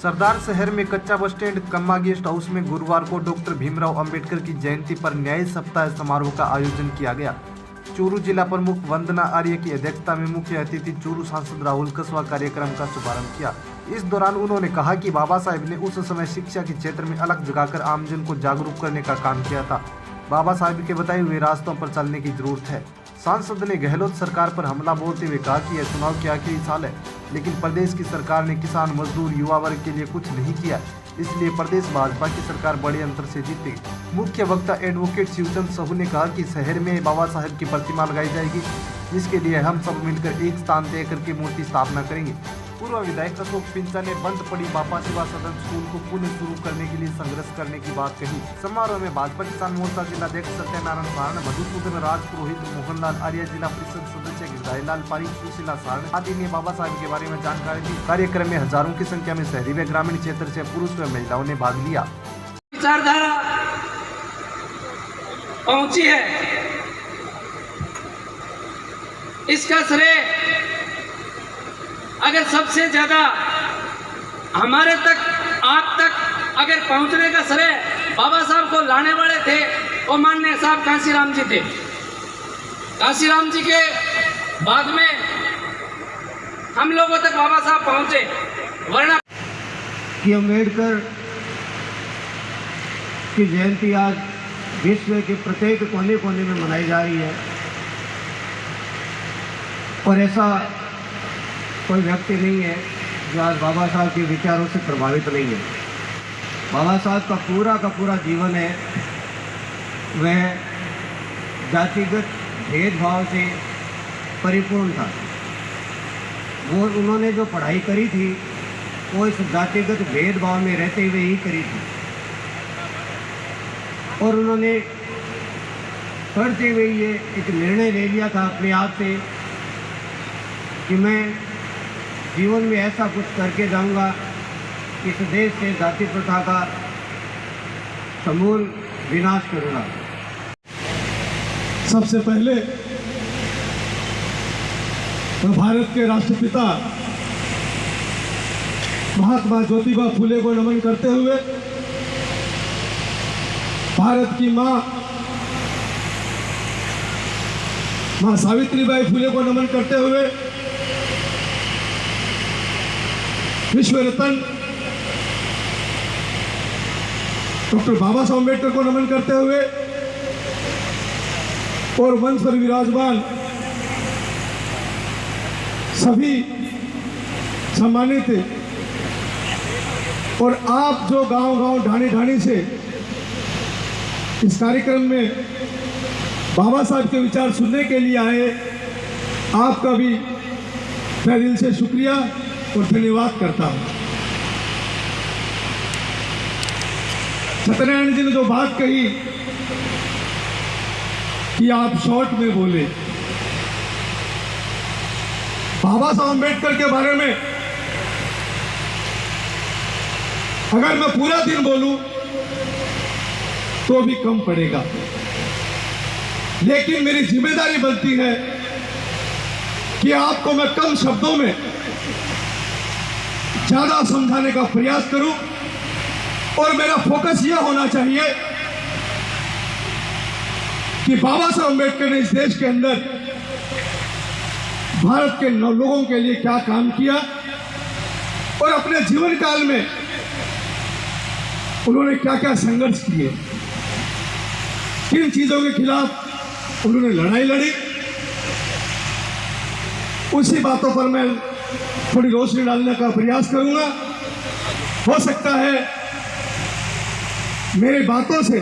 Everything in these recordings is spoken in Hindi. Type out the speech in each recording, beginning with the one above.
सरदार शहर में कच्चा बस स्टैंड कम्मा गेस्ट हाउस में गुरुवार को डॉक्टर भीमराव अंबेडकर की जयंती पर न्याय सप्ताह समारोह का आयोजन किया गया। चूरू जिला प्रमुख वंदना आर्य की अध्यक्षता में मुख्य अतिथि चूरू सांसद राहुल कसवा कार्यक्रम का शुभारंभ किया। इस दौरान उन्होंने कहा कि बाबा साहेब ने उस समय शिक्षा के क्षेत्र में अलग जगाकर आमजन को जागरूक करने का काम किया था। बाबा साहेब के बताए हुए रास्तों पर चलने की जरूरत है। सांसद ने गहलोत सरकार पर हमला बोलते हुए कहा कि यह चुनाव के आखिरी साल है, लेकिन प्रदेश की सरकार ने किसान, मजदूर, युवा वर्ग के लिए कुछ नहीं किया, इसलिए प्रदेश भाजपा की सरकार बड़े अंतर से जीतेगी। मुख्य वक्ता एडवोकेट शिवचंद साहू ने कहा कि शहर में बाबा साहेब की प्रतिमा लगाई जाएगी, जिसके लिए हम सब मिलकर एक स्थान तय करके मूर्ति स्थापना करेंगे। पूर्व विधायक अशोक पिंचा ने बंद पड़ी बापा सेवा सदन स्कूल को पुनः शुरू करने के लिए संघर्ष करने की बात कही। समारोह में भाजपा किसान मोर्चा जिलाध्यक्ष सत्यनारायण सारण, मधुसूदन राज पुरोहित, मोहनलाल आर्य, जिला परिषद सदस्य गिरधारीलाल पारी, सुशीला सारण आदि ने बाबा साहेब के बारे में जानकारी दी। कार्यक्रम में हजारों की संख्या में शहरी व ग्रामीण क्षेत्र से पुरुष व महिलाओं ने भाग लिया। विचारधारा पहुंची है, इसका श्रेय अगर सबसे ज्यादा हमारे तक, आप तक अगर पहुंचने का श्रेय बाबा साहब को लाने वाले थे वो माननीय साहब कांशीराम जी थे। कांशीराम जी के बाद में हम लोगों तक बाबा साहब पहुंचे, वरना कि अम्बेडकर की जयंती आज विश्व के प्रत्येक कोने कोने में मनाई जा रही है और ऐसा कोई व्यक्ति नहीं है जो आज बाबा साहब के विचारों से प्रभावित नहीं है। बाबा साहब का पूरा जीवन है वह जातिगत भेदभाव से परिपूर्ण था। वो उन्होंने जो पढ़ाई करी थी वो इस जातिगत भेदभाव में रहते हुए ही करी थी और उन्होंने पढ़ते हुए ये एक निर्णय ले लिया था अपने आप से कि मैं जीवन में ऐसा कुछ करके जाऊंगा, इस देश से जाति प्रथा का समूल विनाश करूंगा। सबसे पहले तो भारत के राष्ट्रपिता महात्मा ज्योतिबा फुले को नमन करते हुए, भारत की मां सावित्रीबाई फुले को नमन करते हुए, विश्व रत्न डॉक्टर बाबा साहब अम्बेडकर को नमन करते हुए और मंच पर विराजमान सभी सम्मानित थे और आप जो गांव-गांव, ढाणी-ढाणी से इस कार्यक्रम में बाबा साहब के विचार सुनने के लिए आए, आपका भी मैं दिल से शुक्रिया और धन्यवाद करता हूं। सत्यनारायण जी ने जो बात कही कि आप शॉर्ट में बोले, बाबा साहब अम्बेडकर के बारे में अगर मैं पूरा दिन बोलूं तो भी कम पड़ेगा, लेकिन मेरी जिम्मेदारी बनती है कि आपको मैं कम शब्दों में ज्यादा समझाने का प्रयास करूं और मेरा फोकस यह होना चाहिए कि बाबा साहब अम्बेडकर ने इस देश के अंदर भारत के लोगों के लिए क्या काम किया और अपने जीवन काल में उन्होंने क्या क्या संघर्ष किए, किन चीजों के खिलाफ उन्होंने लड़ाई लड़ी, उसी बातों पर मैं थोड़ी रोशनी डालने का प्रयास करूंगा। हो सकता है मेरी बातों से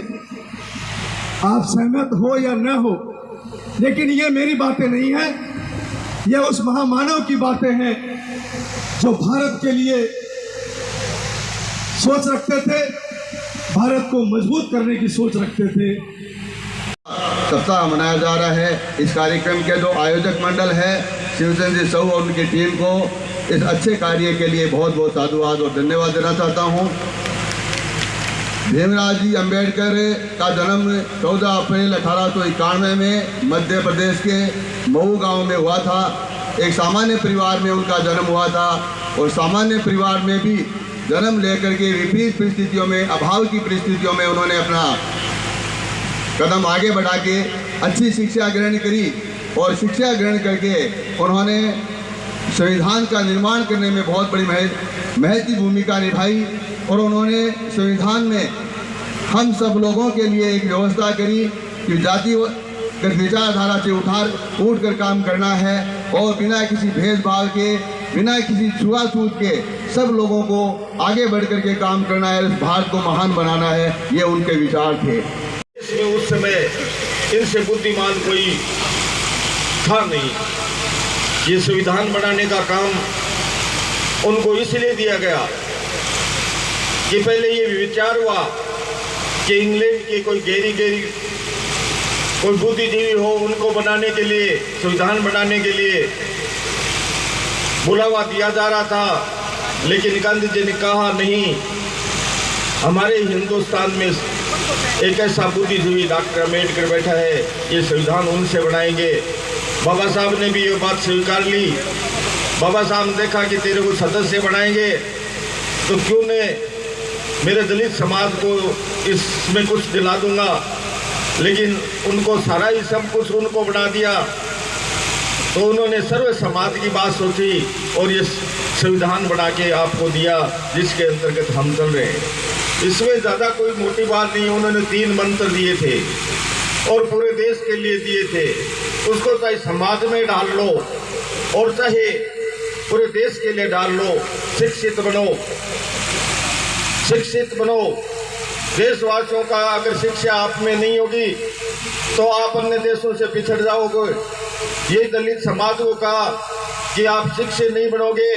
आप सहमत हो या न हो, लेकिन ये मेरी बातें नहीं है, ये उस महामानव की बातें हैं जो भारत के लिए सोच रखते थे, भारत को मजबूत करने की सोच रखते थे। सप्ताह मनाया जा रहा है। इस कार्यक्रम के जो आयोजक मंडल है, शिवचंद जी साहू और उनकी टीम को इस अच्छे कार्य के लिए बहुत बहुत साधुवाद और धन्यवाद देना चाहता हूं। भीमराव जी अंबेडकर का जन्म 14 अप्रैल 1891 में मध्य प्रदेश के मऊ गांव में हुआ था। एक सामान्य परिवार में उनका जन्म हुआ था और सामान्य परिवार में भी जन्म लेकर के विपरीत परिस्थितियों में, अभाव की परिस्थितियों में उन्होंने अपना कदम आगे बढ़ा के अच्छी शिक्षा ग्रहण करी और शिक्षा ग्रहण करके उन्होंने संविधान का निर्माण करने में बहुत बड़ी महत्वपूर्ण भूमिका निभाई और उन्होंने संविधान में हम सब लोगों के लिए एक व्यवस्था करी कि जातिगत विचारधारा से उठ कर काम करना है और बिना किसी भेदभाव के, बिना किसी छुआछूत के सब लोगों को आगे बढ़ कर के काम करना है, इस भारत को महान बनाना है। ये उनके विचार थे। इसमें उस समय इनसे बुद्धिमान कोई था नहीं। ये संविधान बनाने का काम उनको इसलिए दिया गया कि पहले ये विचार हुआ कि इंग्लैंड के कोई गहरी कोई बुद्धिजीवी हो, उनको बनाने के लिए, संविधान बनाने के लिए बुलावा दिया जा रहा था। लेकिन गांधी जी ने कहा नहीं, हमारे हिंदुस्तान में एक ऐसा बुद्धिजीवी डॉक्टर अम्बेडकर बैठा है, ये संविधान उनसे बनाएंगे। बाबा साहब ने भी ये बात स्वीकार ली। बाबा साहब ने देखा कि तेरे को सदस्य बनाएंगे तो क्यों ने मेरे दलित समाज को इसमें कुछ दिला दूंगा। लेकिन उनको सारा ही सब कुछ उनको बना दिया। तो उन्होंने सर्व समाज की बात सोची और ये संविधान बना के आपको दिया, जिसके अंतर्गत हम चल रहे हैं। इसमें ज़्यादा कोई मोटी बात नहीं। उन्होंने 3 मंत्र दिए थे और पूरे देश के लिए दिए थे। उसको चाहे समाज में डाल लो और चाहे पूरे देश के लिए डाल लो। शिक्षित बनो, शिक्षित बनो। देशवासियों का अगर शिक्षा आप में नहीं होगी तो आप अन्य देशों से पिछड़ जाओगे। ये दलित समाज को कहा कि आप शिक्षित नहीं बनोगे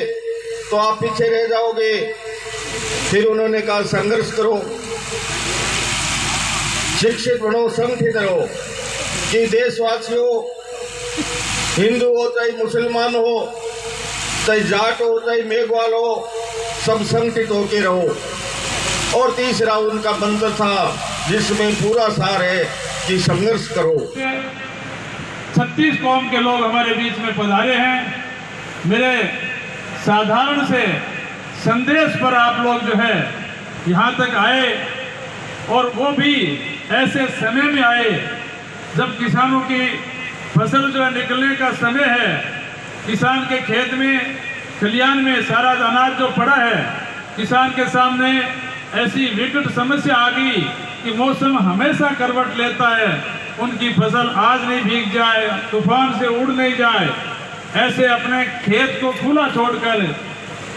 तो आप पीछे रह जाओगे। फिर उन्होंने कहा संघर्ष करो, शिक्षित बनो, संगठित रहो। कि देशवासियों, हिंदू हो चाहे मुसलमान हो, चाहे जाट हो चाहे मेघवाल हो, सब संगठित होके रहो। और तीसरा उनका मंत्र था जिसमें पूरा सार है कि संघर्ष करो। 36 कौम के लोग हमारे बीच में पधारे हैं। मेरे साधारण से संदेश पर आप लोग जो है यहाँ तक आए और वो भी ऐसे समय में आए जब किसानों की फसल जो है निकलने का समय है। किसान के खेत में, खलियान में सारा अनाज जो पड़ा है, किसान के सामने ऐसी विकट समस्या आ गई कि मौसम हमेशा करवट लेता है। उनकी फसल आज नहीं भीग जाए, तूफान से उड़ नहीं जाए, ऐसे अपने खेत को खुला छोड़कर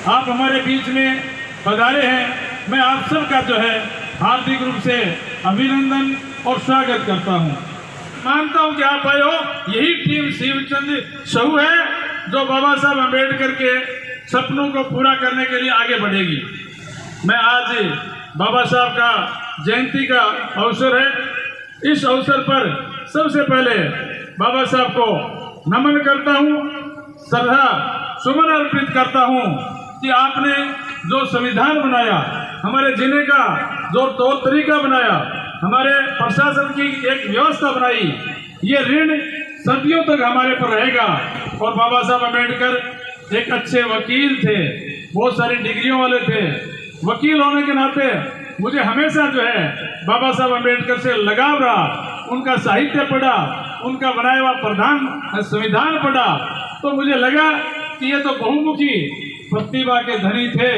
आप हमारे बीच में पधारे हैं। मैं आप सबका जो है हार्दिक रूप से अभिनंदन और स्वागत करता हूं। मानता हूं कि आप आए हो, यही टीम शिवचंद्र साहू है जो बाबा साहब अम्बेडकर के सपनों को पूरा करने के लिए आगे बढ़ेगी। मैं आज बाबा साहब का जयंती का अवसर है। इस अवसर पर सबसे पहले बाबा साहब को नमन करता हूं, श्रद्धा सुमन अर्पित करता हूं कि आपने जो संविधान बनाया, हमारे जीने का जो तौर तरीका बनाया, हमारे प्रशासन की एक व्यवस्था बनाई, ये ऋण सदियों तक हमारे पर रहेगा। और बाबा साहब अम्बेडकर एक अच्छे वकील थे, बहुत सारी डिग्रियों वाले थे। वकील होने के नाते मुझे हमेशा जो है बाबा साहब अम्बेडकर से लगाव रहा। उनका साहित्य पढ़ा, उनका बनाया हुआ संविधान पढ़ा, तो मुझे लगा कि ये तो बहुमुखी प्रतिभा के धनी थे।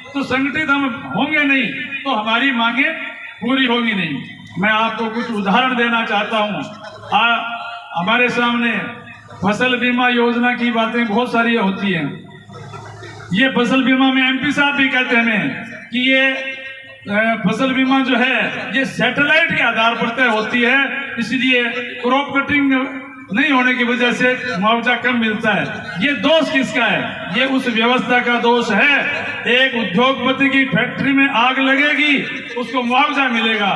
तो संगठित हम होंगे नहीं तो हमारी मांगे पूरी होगी नहीं। मैं आपको कुछ उदाहरण देना चाहता हूँ। हमारे सामने फसल बीमा योजना की बातें बहुत सारी होती हैं। ये फसल बीमा में एमपी साहब भी कहते हैं कि ये फसल बीमा जो है ये सैटेलाइट के आधार पर तय होती है, इसलिए क्रॉप कटिंग नहीं होने की वजह से मुआवजा कम मिलता है। ये दोष किसका है? ये उस व्यवस्था का दोष है। एक उद्योगपति की फैक्ट्री में आग लगेगी, उसको मुआवजा मिलेगा।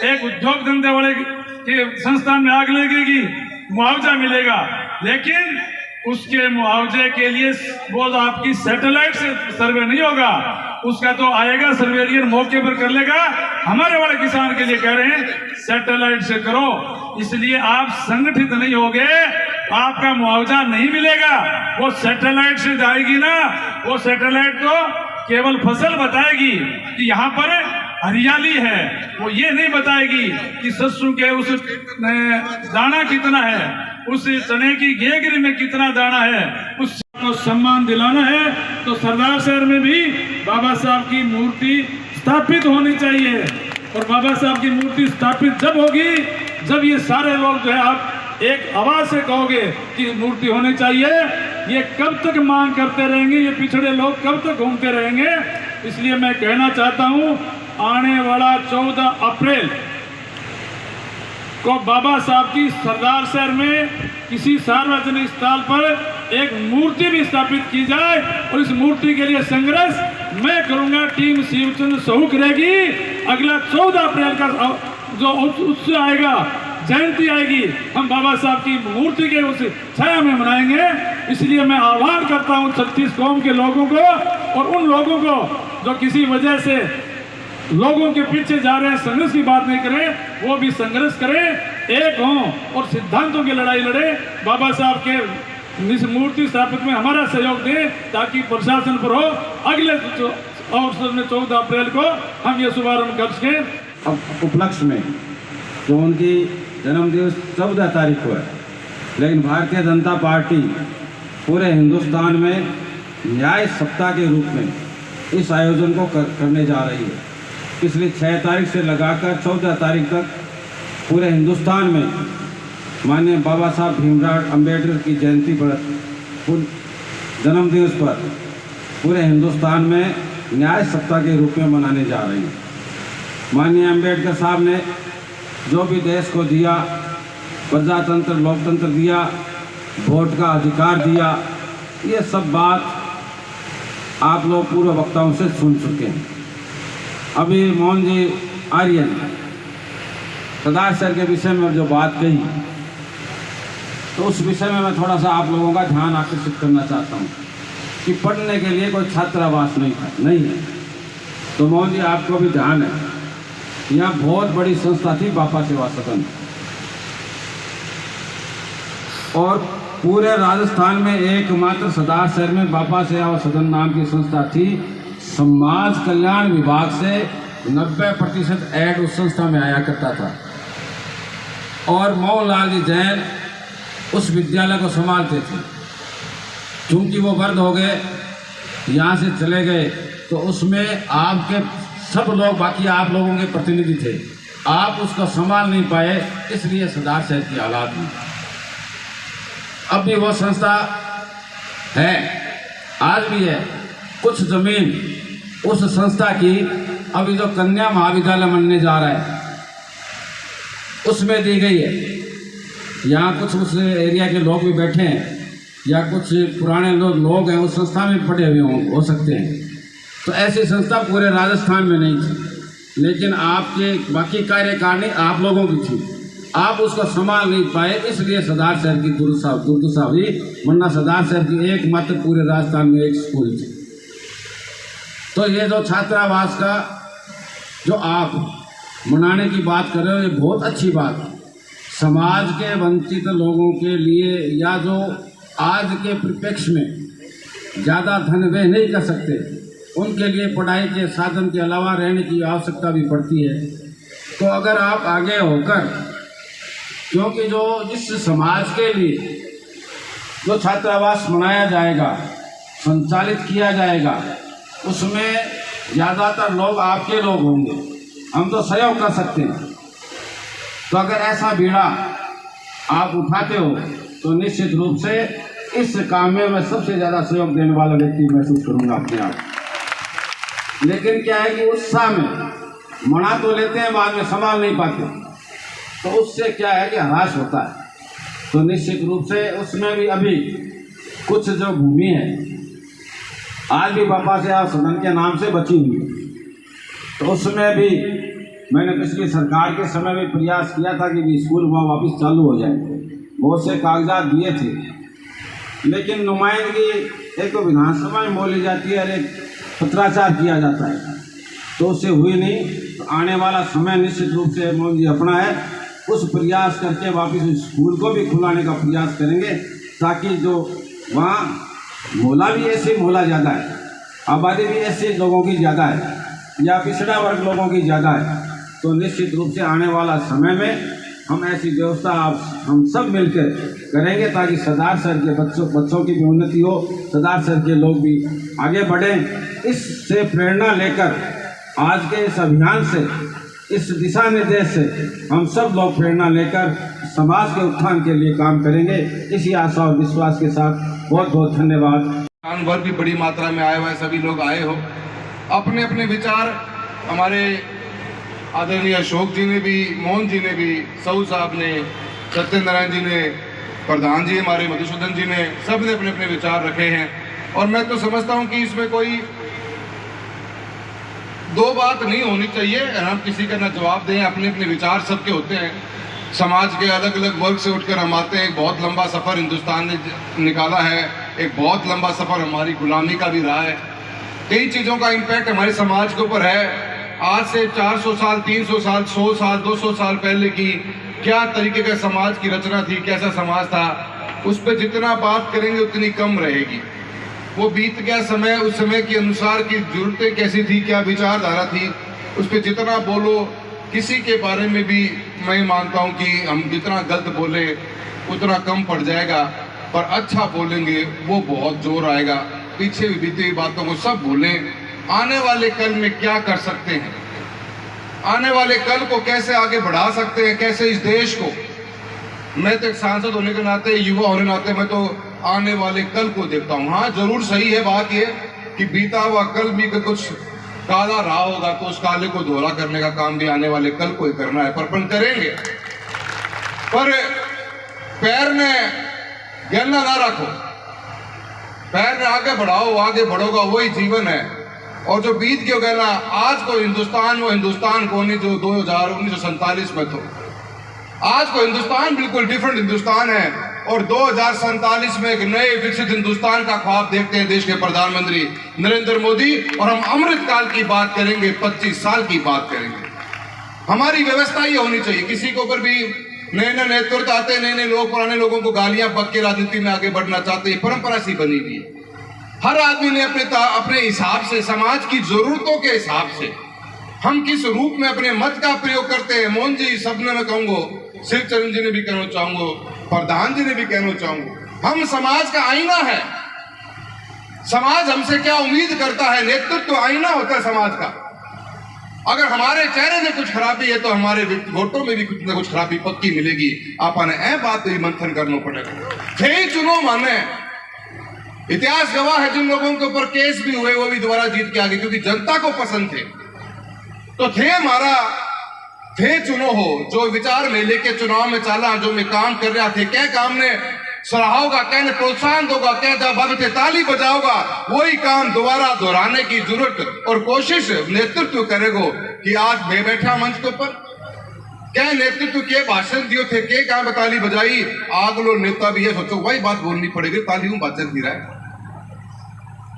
एक उद्योग धंधे वाले के संस्थान में आग लगेगी, मुआवजा मिलेगा। लेकिन उसके मुआवजे के लिए वो आपकी सैटेलाइट से सर्वे नहीं होगा, उसका तो आएगा सर्वेलियर मौके पर कर लेगा। हमारे वाले किसान के लिए कह रहे हैं सैटेलाइट से करो, इसलिए आप संगठित नहीं होगे, आपका मुआवजा नहीं मिलेगा। वो सैटेलाइट से जाएगी ना, वो सैटेलाइट तो केवल फसल बताएगी कि यहाँ पर हरियाली है, वो ये नहीं बताएगी कि सरसों के उस दाना कितना है, उस चने की गेगरी में कितना दाना है, उसको सम्मान दिलाना है। तो सरदार शहर में भी बाबा साहब की मूर्ति स्थापित होनी चाहिए। और बाबा साहब की मूर्ति स्थापित जब होगी जब ये सारे लोग जो है आप एक आवाज से कहोगे कि मूर्ति होनी चाहिए। ये कब तक मांग करते रहेंगे, ये पिछड़े लोग कब तक घूमते रहेंगे। इसलिए मैं कहना चाहता हूं, आने वाला 14 अप्रैल को बाबा साहब की सरदार शहर में किसी सार्वजनिक स्थल पर एक मूर्ति भी स्थापित की जाए और इस मूर्ति के लिए संघर्ष मैं करूंगा। टीम शिवचंद्र सहू करेगी। अगला 14 अप्रैल का जो उत्सव आएगा, जयंती आएगी, हम बाबा साहब की मूर्ति के उस छाया में मनाएंगे। इसलिए मैं आह्वान करता हूं 36 कौम के लोगों को और उन लोगों को जो किसी वजह से लोगों के पीछे जा रहे हैं, संघर्ष की बात नहीं करें, वो भी संघर्ष करें, एक हों और सिद्धांतों की लड़ाई लड़े। बाबा साहब के इस मूर्ति स्थापित में हमारा सहयोग दें ताकि प्रशासन पर हो अगले अवसर में 14 अप्रैल को हम ये शुभारंभ कर सकें। उपलक्ष्य में जो उनकी जन्मदिवस 14 तारीख को है, लेकिन भारतीय जनता पार्टी पूरे हिंदुस्तान में न्याय सप्ताह के रूप में इस आयोजन को करने जा रही है। पिछली 6 तारीख से लगाकर 14 तारीख तक पूरे हिंदुस्तान में माननीय बाबा साहब भीमराव अंबेडकर की जयंती पर जन्मदिवस पर पूरे हिंदुस्तान में न्याय सप्ताह के रूप में मनाने जा रही है। माननीय अंबेडकर साहब ने जो भी देश को दिया, प्रजातंत्र लोकतंत्र दिया, वोट का अधिकार दिया, ये सब बात आप लोग पूर्व वक्ताओं से सुन चुके हैं। अभी मोहन जी आर्य ने सरदार शहर के विषय में जो बात कही, तो उस विषय में मैं थोड़ा सा आप लोगों का ध्यान आकर्षित करना चाहता हूँ कि पढ़ने के लिए कोई छात्रावास नहीं है। तो मोहन जी आपको भी ध्यान है, यहाँ बहुत बड़ी संस्था थी बापा सेवा सदन, और पूरे राजस्थान में एकमात्र सरदार शहर में बापा सेवा सदन नाम की संस्था थी। समाज कल्याण विभाग से 90% ऐड उस संस्था में आया करता था और मोहनलाल जी जैन उस विद्यालय को संभालते थे। क्योंकि वो वृद्ध हो गए, यहाँ से चले गए, तो उसमें आपके सब लोग, बाकी आप लोगों के प्रतिनिधि थे, आप उसको संभाल नहीं पाए, इसलिए सरदार शहर की हालात हुई। अब भी वो संस्था है, आज भी है। कुछ जमीन उस संस्था की अभी जो कन्या महाविद्यालय बनने जा रहा है उसमें दी गई है। यहाँ कुछ उस एरिया के लोग भी बैठे हैं या कुछ पुराने लोग हैं उस संस्था में पढ़े हुए हो सकते हैं। तो ऐसी संस्था पूरे राजस्थान में नहीं थी, लेकिन आपके बाकी कार्यकारिणी आप लोगों की थी, आप उसको संभाल नहीं पाए, इसलिए सरदार शहर की दुर्दशा हुई। वरना सरदार शहर की एकमात्र पूरे राजस्थान में एक स्कूल थी। तो ये जो छात्रावास का जो आप मनाने की बात कर रहे हो, ये बहुत अच्छी बात है। समाज के वंचित लोगों के लिए, या जो आज के परिप्रेक्ष्य में ज़्यादा धन वे नहीं कर सकते, उनके लिए पढ़ाई के साधन के अलावा रहने की आवश्यकता भी पड़ती है। तो अगर आप आगे होकर, क्योंकि जो जिस समाज के लिए जो छात्रावास बनाया जाएगा, संचालित किया जाएगा, उसमें ज़्यादातर लोग आपके लोग होंगे, हम तो सहयोग कर सकते हैं। तो अगर ऐसा बीड़ा आप उठाते हो तो निश्चित रूप से इस काम में मैं सबसे ज़्यादा सहयोग देने वाला व्यक्ति महसूस करूँगा अपने आप। लेकिन क्या है कि उत्साह में मना तो लेते हैं, बाद में संभाल नहीं पाते, तो उससे क्या है कि ह्रास होता है। तो निश्चित रूप से उसमें भी अभी कुछ जो भूमि है आज भी बापा से आप सदन के नाम से बची हुई है, तो उसमें भी मैंने पिछली सरकार के समय में प्रयास किया था कि स्कूल वहाँ वापस चालू हो जाए। बहुत से कागजात दिए थे, लेकिन नुमाइंदगी एक तो विधानसभा में बोली जाती है और एक पत्राचार किया जाता है, तो उससे हुई नहीं। तो आने वाला समय निश्चित रूप से मोदी जी अपना है, उस प्रयास करके वापस स्कूल को भी खुलाने का प्रयास करेंगे, ताकि जो वहाँ मोहल्ला भी ऐसे मोहल्ला ज़्यादा है, आबादी भी ऐसे लोगों की ज़्यादा है या पिछड़ा वर्ग लोगों की ज़्यादा है, तो निश्चित रूप से आने वाला समय में हम ऐसी व्यवस्था हम सब मिलकर करेंगे ताकि सरदार सर के बच्चों की भी उन्नति हो, सरदार सर के लोग भी आगे बढ़ें। इससे प्रेरणा लेकर आज के इस अभियान से, इस दिशा निर्देश से हम सब लोग प्रेरणा लेकर समाज के उत्थान के लिए काम करेंगे। इसी आशा और विश्वास के साथ बहुत बहुत धन्यवाद। किसान वर्ग भी बड़ी मात्रा में आए हुए हैं, सभी लोग आए हो, अपने अपने विचार हमारे आदरणीय अशोक जी ने भी, मोहन जी ने भी, साहू साहब ने, सत्यनारायण जी ने, प्रधान जी हमारे मधुसूदन जी ने, सब ने अपने अपने विचार रखे हैं। और मैं तो समझता हूं कि इसमें कोई दो बात नहीं होनी चाहिए, हम किसी का ना जवाब दें, अपने अपने विचार सबके होते हैं। समाज के अलग अलग वर्ग से उठकर हम आते हैं। एक बहुत लंबा सफ़र हिंदुस्तान ने निकाला है, एक बहुत लंबा सफ़र हमारी गुलामी का भी रहा है। कई चीज़ों का इम्पैक्ट हमारे समाज के ऊपर है। आज से 400 साल, 300 साल, 100 साल, 200 साल पहले की क्या तरीके का समाज की रचना थी, कैसा समाज था, उस पर जितना बात करेंगे उतनी कम रहेगी। वो बीत गया समय, उस समय के अनुसार की जरूरतें कैसी थी, क्या विचारधारा थी, उस पर जितना बोलो, किसी के बारे में भी मैं मानता हूँ कि हम जितना गलत बोले उतना कम पड़ जाएगा, पर अच्छा बोलेंगे वो बहुत जोर आएगा। पीछे भी बीती हुई बातों को सब भूलें, आने वाले कल में क्या कर सकते हैं, आने वाले कल को कैसे आगे बढ़ा सकते हैं, कैसे इस देश को, मैं तो एक सांसद होने के नाते, युवा होने के नाते मैं तो आने वाले कल को देखता हूँ। हाँ जरूर सही है बात ये कि बीता हुआ कल भी कुछ काला रहा होगा तो उस काले को दोहरा करने का काम भी आने वाले कल को ही करना है, पर अपन करेंगे। पर पैर ने गहना ना रखो, पैर ने आगे बढ़ाओ, आगे बढ़ोगा वही जीवन है। और जो बीत गया गहना, आज को हिंदुस्तान वो हिंदुस्तान को नहीं जो 1947 में तो, आज को हिंदुस्तान बिल्कुल डिफरेंट हिंदुस्तान है। और 2047 में एक नए विकसित हिंदुस्तान का ख्वाब देखते हैं देश के प्रधानमंत्री नरेंद्र मोदी। और हम अमृत काल की बात करेंगे, 25 साल की बात करेंगे। हमारी व्यवस्था ये होनी चाहिए, किसी के ऊपर भी नए नए नेतृत्व आते, नए नए लोग पुराने लोगों को गालियां बक के राजनीति में आगे बढ़ना चाहते हैं, परंपरा सी बनी हुई है। हर आदमी ने अपने हिसाब से, समाज की जरूरतों के हिसाब से हम किस रूप में अपने मत का प्रयोग करते हैं। मोहन जी, सबने मैं कहूंगा, शिवचरण जी ने भी कहना चाहूंगा, प्रधान जी ने भी कहना चाहूंगा, हम समाज का आईना है। समाज हमसे क्या उम्मीद करता है, नेतृत्व आईना होता है समाज का। अगर हमारे चेहरे में कुछ खराबी है तो हमारे वोटों में भी कुछ ना कुछ खराबी पक्की मिलेगी। आपने ऐ बात ही मंथन करना पड़ेगा। थे चुनो माने, इतिहास गवाह है, जिन लोगों के ऊपर केस भी हुए वो भी दोबारा जीत के आ गए क्योंकि जनता को पसंद थे। तो थे हमारा, थे चुनो हो, जो विचार में लेके चुनाव में चला, जो मैं काम कर रहा थे, क्या काम ने सराहोगा, क्या ने प्रोत्साहन दोगा, क्या जब थे ताली बजाओगा, वही काम दोबारा दोहराने की जरूरत और कोशिश नेतृत्व करेगो। कि आज मैं बैठा मंच के ऊपर, क्या नेतृत्व के भाषण दिए थे, के कहा ताली बजाई, आगलो नेता भी है, सोचो वही बात बोलनी पड़ेगी, ताली हूं बात चलती रहा है।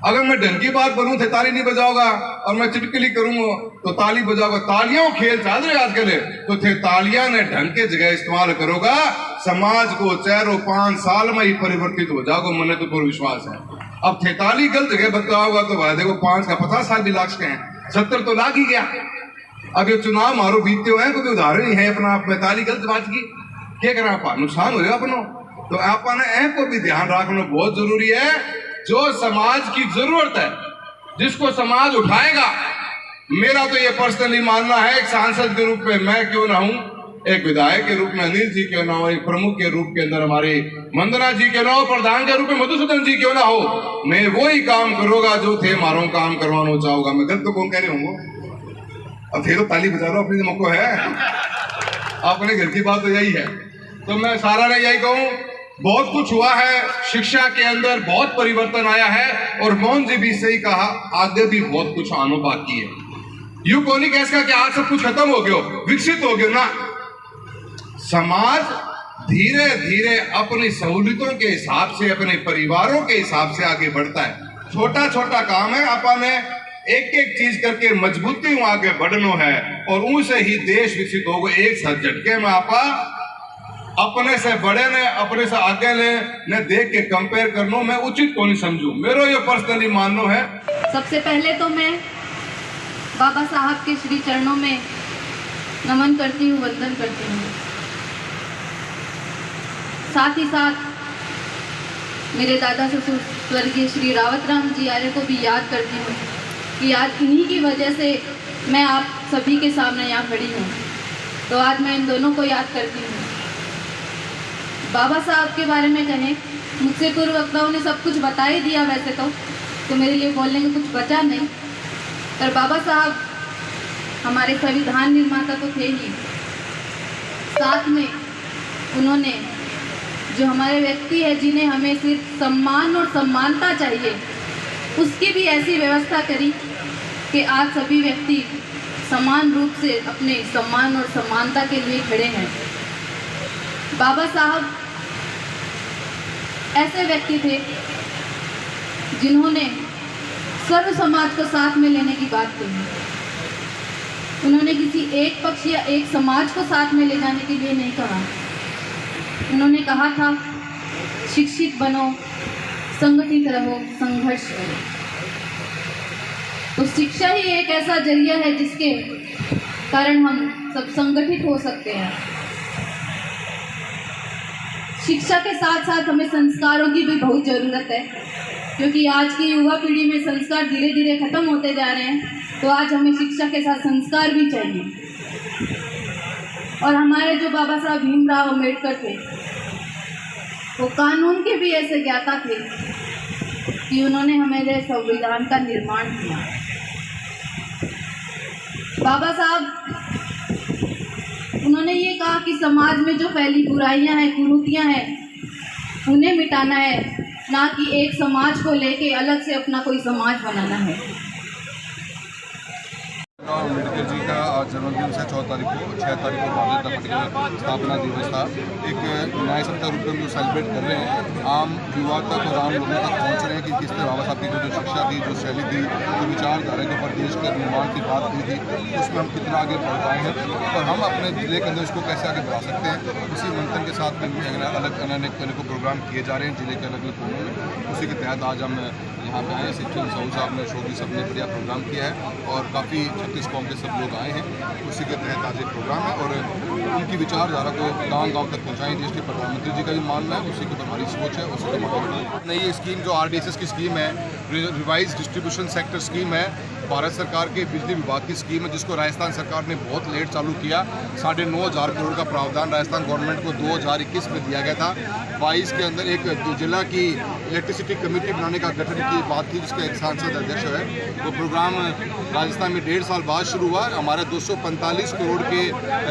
अगर मैं ढंग की बात बोलूं थे ताली नहीं बजाओगा, और मैं चिटकली करूंगा तो ताली बजाओगा। तालियों खेल चल रहे आजकल, तो थे तालियां ने ढंग के जगह इस्तेमाल करोगा, समाज को चारों 5 साल में ही परिवर्तित हो जाओगे, मैंने तो पूरा विश्वास है। अब थे ताली गलत जगह बताओगा तो भाई देखो 5 का 50 साल भी लाख के हैं, 70 तो लाग ही गया। अब ये चुनाव मारो बीतते हुए कोई उदाहरण ही है अपना, आप में ताली गलत बात की क्या करा, आप नुकसान हो अपनो। तो आपने ऐ को भी ध्यान रखना बहुत जरूरी है। जो समाज की जरूरत है, जिसको समाज उठाएगा, मेरा तो ये पर्सनली मानना है, एक सांसद के रूप में मैं क्यों ना हूं, एक विधायक के रूप में अनिल जी क्यों ना हो, एक प्रमुख के रूप के अंदर हमारी वंदना जी क्यों ना हो, प्रधान के रूप में मधुसूदन जी क्यों ना हो, मैं वही काम करूंगा जो थे मारो काम करवाना चाहूंगा। मैं गलत तो कौन कह रहे होंगे, अब थे तो ताली बजा लो, अपने मौको है, अपने घर की बात तो यही है। तो मैं सारा ने यही कहूं, बहुत कुछ हुआ है, शिक्षा के अंदर बहुत परिवर्तन आया है, और मोहन जी भी सही कहा, आगे भी बहुत कुछ आना बाकी है। यू को नहीं कह सकता कि आज सब कुछ खत्म हो गया, विकसित हो गया ना। समाज धीरे धीरे अपनी सहूलियतों के हिसाब से, अपने परिवारों के हिसाब से आगे बढ़ता है। छोटा छोटा काम है, आपने एक एक चीज करके मजबूती में आगे बढ़ना है, और उनसे ही देश विकसित होगा। एक साथ झटके में आपा अपने से बड़े ने अपने से आगे ने देख के कंपेयर करनो मैं उचित को नहीं समझू। मेरो ये पर्सनली माननो है। सबसे पहले तो मैं बाबा साहब के श्री चरणों में नमन करती हूँ, वंदन करती हूँ। साथ ही साथ मेरे दादा ससुर स्वर्गीय श्री रावत राम जी आर्य को भी याद करती हूँ कि आज इन्हीं की वजह से मैं आप सभी के सामने यहाँ खड़ी हूँ। तो आज मैं इन दोनों को याद करती हूँ। बाबा साहब के बारे में कहें, मुझसे पूर्व वक्ताओं ने सब कुछ बता ही दिया वैसे तो मेरे लिए बोलने को कुछ बचा नहीं। पर बाबा साहब हमारे संविधान निर्माता तो थे ही, साथ में उन्होंने जो हमारे व्यक्ति है जिन्हें हमें सिर्फ सम्मान और समानता चाहिए, उसकी भी ऐसी व्यवस्था करी कि आज सभी व्यक्ति समान रूप से अपने सम्मान और समानता के लिए खड़े हैं। बाबा साहब ऐसे व्यक्ति थे जिन्होंने सर्व समाज को साथ में लेने की बात कही। उन्होंने किसी एक पक्ष या एक समाज को साथ में ले जाने के लिए नहीं कहा। उन्होंने कहा था शिक्षित बनो, संगठित रहो, संघर्ष करो। तो शिक्षा ही एक ऐसा जरिया है जिसके कारण हम सब संगठित हो सकते हैं। शिक्षा के साथ साथ हमें संस्कारों की भी बहुत ज़रूरत है, क्योंकि आज की युवा पीढ़ी में संस्कार धीरे धीरे खत्म होते जा रहे हैं। तो आज हमें शिक्षा के साथ संस्कार भी चाहिए। और हमारे जो बाबा साहब भीमराव अम्बेडकर थे, वो कानून के भी ऐसे ज्ञाता थे कि उन्होंने हमारे संविधान का निर्माण किया। बाबा साहब उन्होंने ये कहा कि समाज में जो फैली बुराइयां हैं, कुरीतियां हैं, उन्हें मिटाना है, ना कि एक समाज को लेके अलग से अपना कोई समाज बनाना है। अम्बेडकर जी का आज जन्मदिन से 6 तारीख को भारतीय जनता पार्टी का स्थापना दिवस था। एक न्याय समता रूप में जो सेलिब्रेट कर रहे हैं, आम युवा तक और आम लोगों तक पहुंच रहे हैं कि किस तरह बाबा साहब की जो शिक्षा थी, जो शैली थी, जो विचारधारा के ऊपर देश के निर्माण की बात की थी, उसमें हम कितना आगे बढ़ पाए हैं और हम अपने जिले के अंदर इसको कैसे आगे बढ़ा सकते हैं। इसी मंथन के साथ में अलग अनेक प्रोग्राम किए जा रहे हैं जिले के अलग अलग कोनों में। उसी के तहत आज हम यहाँ पे आए। शिक्षण साहू साहब ने, शोभी सब ने बढ़िया प्रोग्राम किया है और काफ़ी 36 कौम के सब लोग आए हैं। उसी के तहत आज एक प्रोग्राम है और उनकी विचारधारा को गांव-गांव तक पहुँचाएं। देश के प्रधानमंत्री जी का भी मानना है, उसी के ऊपर हमारी सोच है, उसी के ऊपर नहीं। ये स्कीम जो RDSS की स्कीम है, रिवाइज डिस्ट्रीब्यूशन सेक्टर स्कीम है, भारत सरकार के बिजली विभाग की स्कीम है, जिसको राजस्थान सरकार ने बहुत लेट चालू किया। 9,500 करोड़ का प्रावधान राजस्थान गवर्नमेंट को 2021 में दिया गया था। 22 के अंदर एक जिला की इलेक्ट्रिसिटी कमेटी बनाने का गठन की बात थी, जिसका एक सांसद अध्यक्ष है। वो प्रोग्राम राजस्थान में 1.5 साल बाद शुरू हुआ। हमारे 245 करोड़ के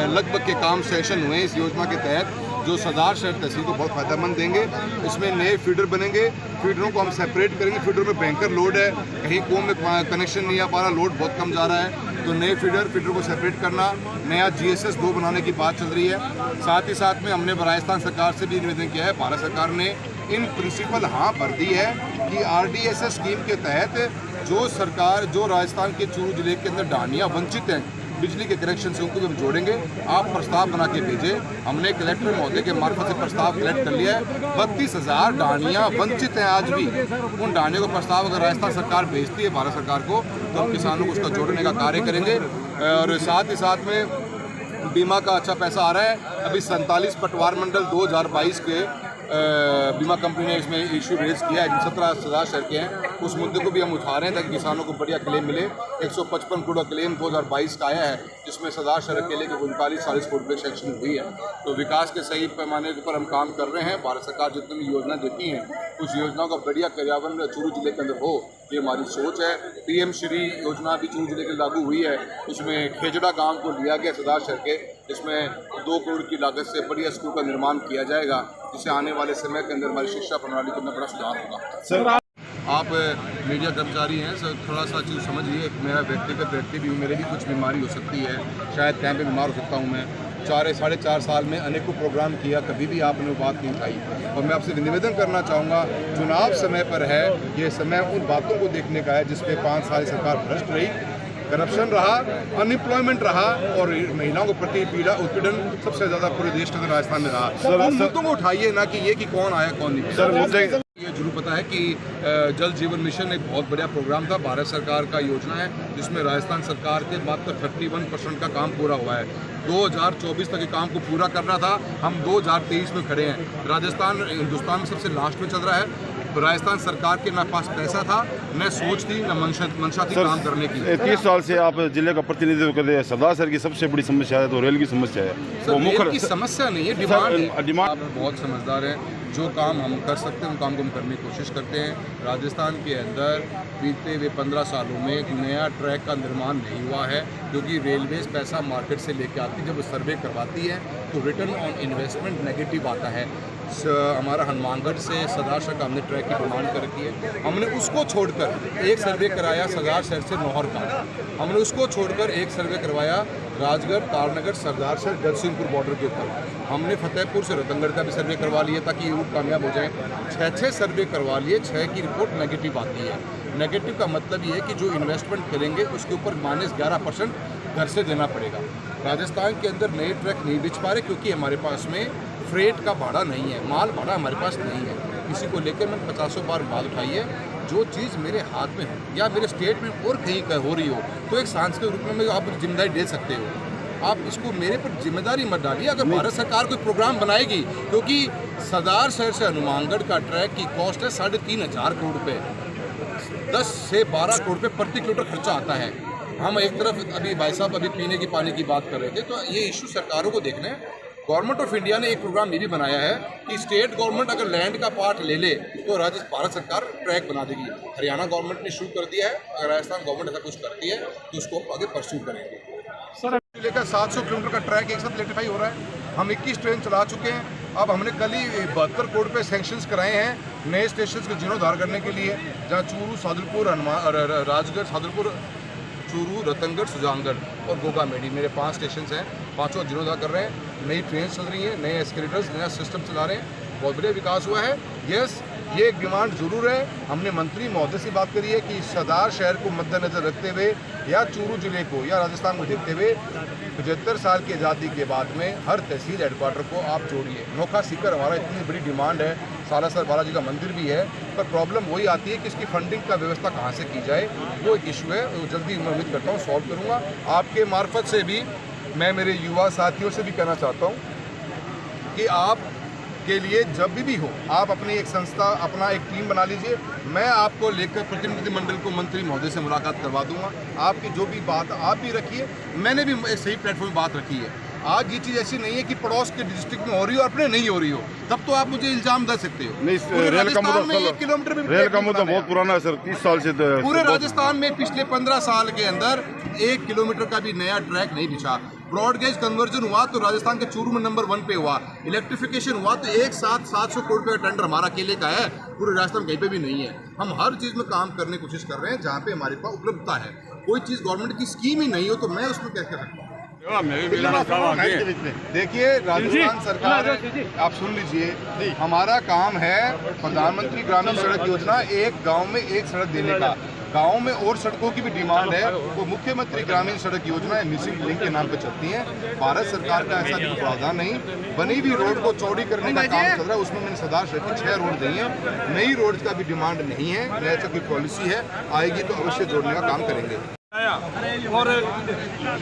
लगभग के काम सेशन हुए इस योजना के तहत, जो सरदार शहर तहसील को बहुत फ़ायदेमंद देंगे। इसमें नए फीडर बनेंगे, फीडरों को हम सेपरेट करेंगे। फीडर में बैंकर लोड है, कहीं कुओं में कनेक्शन नहीं आ पा रहा, लोड बहुत कम जा रहा है, तो नए फीडर को सेपरेट करना, नया GSS 2 बनाने की बात चल रही है। साथ ही साथ में हमने राजस्थान सरकार से भी निवेदन किया है, भारत सरकार ने इन प्रिंसिपल हाँ भर दी है कि RDSS स्कीम के तहत जो सरकार, जो राजस्थान के चूरू जिले के अंदर ढाणियाँ वंचित हैं बिजली के कनेक्शन से, उनको भी हम जोड़ेंगे। आप प्रस्ताव बना के भेजें। हमने कलेक्टर महोदय के मार्फत से प्रस्ताव कलेक्ट कर लिया है। 32,000 ढाणियाँ वंचित हैं आज भी। उन ढाणियों का प्रस्ताव अगर राजस्थान सरकार भेजती है भारत सरकार को, तो हम किसानों को उसका जोड़ने का कार्य करेंगे। और साथ ही साथ में बीमा का अच्छा पैसा आ रहा है। अभी 47 पटवार मंडल 2022 के बीमा कंपनी ने इसमें इशू रेज किया है, 17 सरदार शहर के हैं। उस मुद्दे को भी हम उठा रहे हैं ताकि किसानों को बढ़िया क्लेम मिले। 155 करोड़ क्लेम 2022 का आया है, जिसमें सरदार शहर अकेले के 39-40 करोड़ रुपये सेक्शन हुई है। तो विकास के सही पैमाने के ऊपर हम काम कर रहे हैं। भारत सरकार जितनी भी योजना देती हैं, उस योजनाओं का बढ़िया क्रियान्वयन चूरू जिले के अंदर हो, ये हमारी सोच है। PM श्री योजना भी चूरू जिले के लागू हुई है। उसमें खेजड़ा गांव को लिया गया सरदार शहर के, जिसमें 2 करोड़ की लागत से बढ़िया स्कूल का निर्माण किया जाएगा, जिससे आने वाले समय के अंदर हमारी शिक्षा प्रणाली के अंदर बड़ा सुधार होगा। सर, आप मीडिया कर्मचारी हैं, सर थोड़ा सा चीज़ समझिए। मेरा व्यक्तिगत व्यक्ति भी, मेरे भी कुछ बीमारी हो सकती है, शायद कैंप में बीमार हो सकता हूँ मैं। 4.5 साल में अनेकों प्रोग्राम किया, कभी भी आपने वो बात नहीं उठाई। और मैं आपसे निवेदन करना चाहूँगा, चुनाव समय पर है, ये समय उन बातों को देखने का है जिसपे 5 साल सरकार भ्रष्ट रही। करप्शन रहा, अनएम्प्लॉयमेंट रहा और महिलाओं के प्रति पीड़ा उत्पीड़न सबसे ज़्यादा पूरे देश के अंदर राजस्थान में रहा। उन मुद्दों को उठाइए ना कि ये कि कौन आया कौन नहीं। सर ये जरूर पता है कि जल जीवन मिशन एक बहुत बढ़िया प्रोग्राम था, भारत सरकार का योजना है, जिसमें राजस्थान सरकार के मात्र 31% का काम पूरा हुआ है। 2024 तक के काम को पूरा करना था, हम 2023 में खड़े हैं। राजस्थान हिंदुस्तान में सबसे लास्ट में चल रहा है। राजस्थान सरकार के ना पास पैसा था, न सोच थी, न मंशा थी काम करने की। 30 साल से आप जिले का प्रतिनिधित्व कर रहे हैं। सरदार सर की सबसे बड़ी समस्या है तो रेल की समस्या है। वो रेल की समस्या नहीं है, डिमांड। आप बहुत समझदार हैं। जो काम हम कर सकते हैं उन काम को हम करने की कोशिश करते हैं। राजस्थान के अंदर बीते हुए 15 सालों में एक नया ट्रैक का निर्माण नहीं हुआ है, क्योंकि रेलवेज पैसा मार्केट से लेके आती है। जब सर्वे करवाती है तो रिटर्न ऑन इन्वेस्टमेंट नेगेटिव आता है। हमारा हनुमानगढ़ से सरदार शहर का हमने ट्रैक की डिमांड कर रखी है। हमने उसको छोड़कर एक सर्वे कराया सरदार शहर से नौहर का, हमने उसको छोड़कर एक सर्वे करवाया राजगढ़, तारनगर, सरदार शहर, जगतसिंहपुर बॉर्डर के ऊपर। हमने फतेहपुर से रतनगढ़ का भी सर्वे करवा लिया ताकि ये रूट कामयाब हो जाए। 6 सर्वे करवा लिए, 6 की रिपोर्ट नेगेटिव आती है। नेगेटिव का मतलब ये है कि जो इन्वेस्टमेंट करेंगे उसके ऊपर -11% घर से देना पड़ेगा। राजस्थान के अंदर नए ट्रैक नहीं बिछ पा रहे क्योंकि हमारे पास में फ्रेट का भाड़ा नहीं है, माल भाड़ा हमारे पास नहीं है। इसी को लेकर मैंने 50 बार बात उठाई है। जो चीज़ मेरे हाथ में हो या मेरे स्टेट में और कहीं हो रही हो तो एक सांसद के रूप में आप जिम्मेदारी दे सकते हो। आप इसको मेरे पर जिम्मेदारी मत डालिए। अगर भारत सरकार कोई प्रोग्राम बनाएगी, क्योंकि सरदार शहर से हनुमानगढ़ का ट्रैक की कॉस्ट है 3,500 करोड़ रुपये, 10 से 12 करोड़ रुपये प्रति किलोमीटर खर्चा आता है। हम एक तरफ अभी भाई साहब अभी पीने की पानी की बात कर रहे थे, तो ये इशू सरकारों को देखना है। गवर्नमेंट ऑफ इंडिया ने एक प्रोग्राम ये भी बनाया है कि स्टेट गवर्नमेंट अगर लैंड का पार्ट ले ले तो भारत सरकार ट्रैक बना देगी। हरियाणा गवर्नमेंट ने शुरू कर दिया है। अगर राजस्थान गवर्नमेंट ऐसा कुछ करती है तो उसको आगे परस्यू करेंगे। सर लेकर 700 किलोमीटर का ट्रैक एक साथ इलेक्ट्रीफाई हो रहा है। हम 21 ट्रेन चला चुके हैं। अब हमने कल ही 72 करोड़ रुपये सैंक्शंस कराए हैं नए स्टेशन के जीर्णोद्धार करने के लिए, जहाँ चूरू, सादुलपुर, राजगढ़, सादुलपुर, चूरू, रतनगढ़, सुजानगढ़ और गोगामेडी, मेरे 5 स्टेशन हैं। 5 जीर्णोद्धार कर रहे हैं। नई ट्रेन चल रही हैं, नए एस्केलेटर्स, नया सिस्टम चला रहे हैं। बहुत बढ़िया विकास हुआ है। यस, ये एक डिमांड जरूर है। हमने मंत्री महोदय से बात करी है कि सरदार शहर को मद्देनजर रखते हुए या चूरू जिले को या राजस्थान को देखते हुए 75 साल की आज़ादी के बाद में हर तहसील हेडक्वार्टर को आप जोड़िए। नोखा सीकर हमारा इतनी बड़ी डिमांड है। सालासर बालाजी का मंदिर भी है, पर प्रॉब्लम वही आती है कि इसकी फंडिंग का व्यवस्था कहाँ से की जाए, वो एक इशू है। वो जल्दी मैं उम्मीद करता हूँ सॉल्व करूँगा। आपके मार्फत से भी मैं मेरे युवा साथियों से भी कहना चाहता हूँ कि आप के लिए जब भी हो आप अपनी एक संस्था, अपना एक टीम बना लीजिए। मैं आपको लेकर प्रतिनिधिमंडल को मंत्री महोदय से मुलाकात करवा दूंगा। आपकी जो भी बात आप भी रखिए, मैंने भी एक सही प्लेटफॉर्म बात रखी है। आज ये चीज़ ऐसी नहीं है कि पड़ोस के डिस्ट्रिक्ट में हो रही हो, अपने नहीं हो रही हो, तब तो आप मुझे इल्जाम दे सकते हो। नहीं, रेल का मुद्दा 1 किलोमीटर भी रेल का मुद्दा बहुत पुराना है सर, 30 साल से। पूरे राजस्थान में पिछले 15 साल के अंदर 1 किलोमीटर का भी नया ट्रैक नहीं बिछा। ब्रॉड गेज कन्वर्जन हुआ तो राजस्थान के चूरू में नंबर 1 पे हुआ। इलेक्ट्रिफिकेशन हुआ तो एक साथ 700 करोड़ रुपये का टेंडर हमारा अकेले का है, पूरे राजस्थान कहीं पे भी नहीं है। हम हर चीज़ में काम करने की कोशिश कर रहे हैं जहाँ पे हमारे पास उपलब्धता है। कोई चीज़ गवर्नमेंट की स्कीम ही नहीं हो तो मैं उसमें क्या कर सकता हूँ। देखिए, राजस्थान सरकार, आप सुन लीजिए, हमारा काम है प्रधानमंत्री ग्रामीण सड़क योजना, एक गांव में एक सड़क देने का। गांव में और सड़कों की भी डिमांड है, वो मुख्यमंत्री ग्रामीण सड़क योजना मिसिंग लिंक के नाम पे चलती है। भारत सरकार का ऐसा कोई प्रावधान नहीं। बनी हुई रोड को चौड़ी करने का काम चल रहा है, उसमें मैंने सरदार शहर की 6 रोड दी हैं। नई रोड का भी डिमांड नहीं है, ऐसा कोई पॉलिसी है, आएगी तो अवश्य जोड़ने का काम करेंगे। और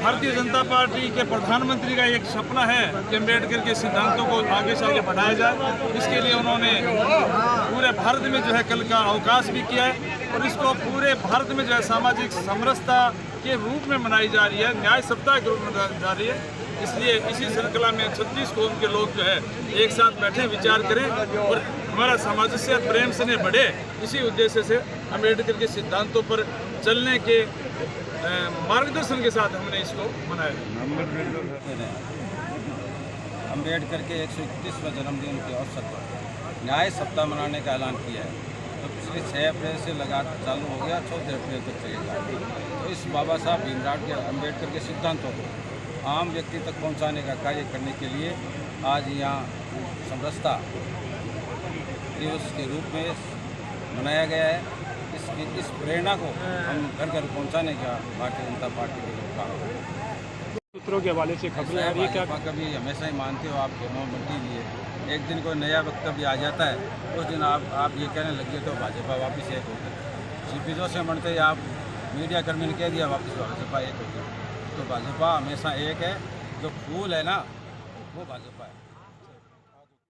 भारतीय जनता पार्टी के प्रधानमंत्री का एक सपना है कि अम्बेडकर के सिद्धांतों को आगे से आगे बढ़ाया जाए। इसके लिए उन्होंने पूरे भारत में जो है कल का अवकाश भी किया है और इसको पूरे भारत में जो है सामाजिक समरसता के रूप में मनाई जा रही है, न्याय सप्ताह के रूप में मनाई जा रही है। इसलिए इसी श्रृंखला में 36 कौम के लोग जो है एक साथ बैठे विचार करें और हमारा सामंजस्य प्रेम स्नेह बढ़े। इसी उद्देश्य से अम्बेडकर के सिद्धांतों पर चलने के मार्गदर्शन के साथ हमने इसको मनाया। अम्बेडकर के 131वें जन्मदिन के अवसर पर न्याय सप्ताह मनाने का ऐलान किया है। तो पिछले 6 अप्रैल से लगातार चालू हो गया, 14 अप्रैल तक चलेगा। तो इस बाबा साहब भीमराव के अम्बेडकर के सिद्धांतों को आम व्यक्ति तक पहुंचाने का कार्य करने के लिए आज यहाँ समरसता दिवस के रूप में मनाया गया है। इस कि इस प्रेरणा को हम घर घर पहुंचाने का भारतीय जनता पार्टी के लोग काम करें। सूत्रों के हवाले से खबरें आ रही है क्या? कभी हमेशा ही मानते हो आप गेमों मंडी लिए, एक दिन कोई नया वक्तव्य आ जाता है, उस दिन आप ये कहने लगे तो भाजपा वापस एक हो गई। सीपीजों से मनते ही आप मीडिया कर्मी ने कह दिया वापस भाजपा एक हो गई। तो भाजपा हमेशा एक है, जो फूल है ना वो भाजपा है।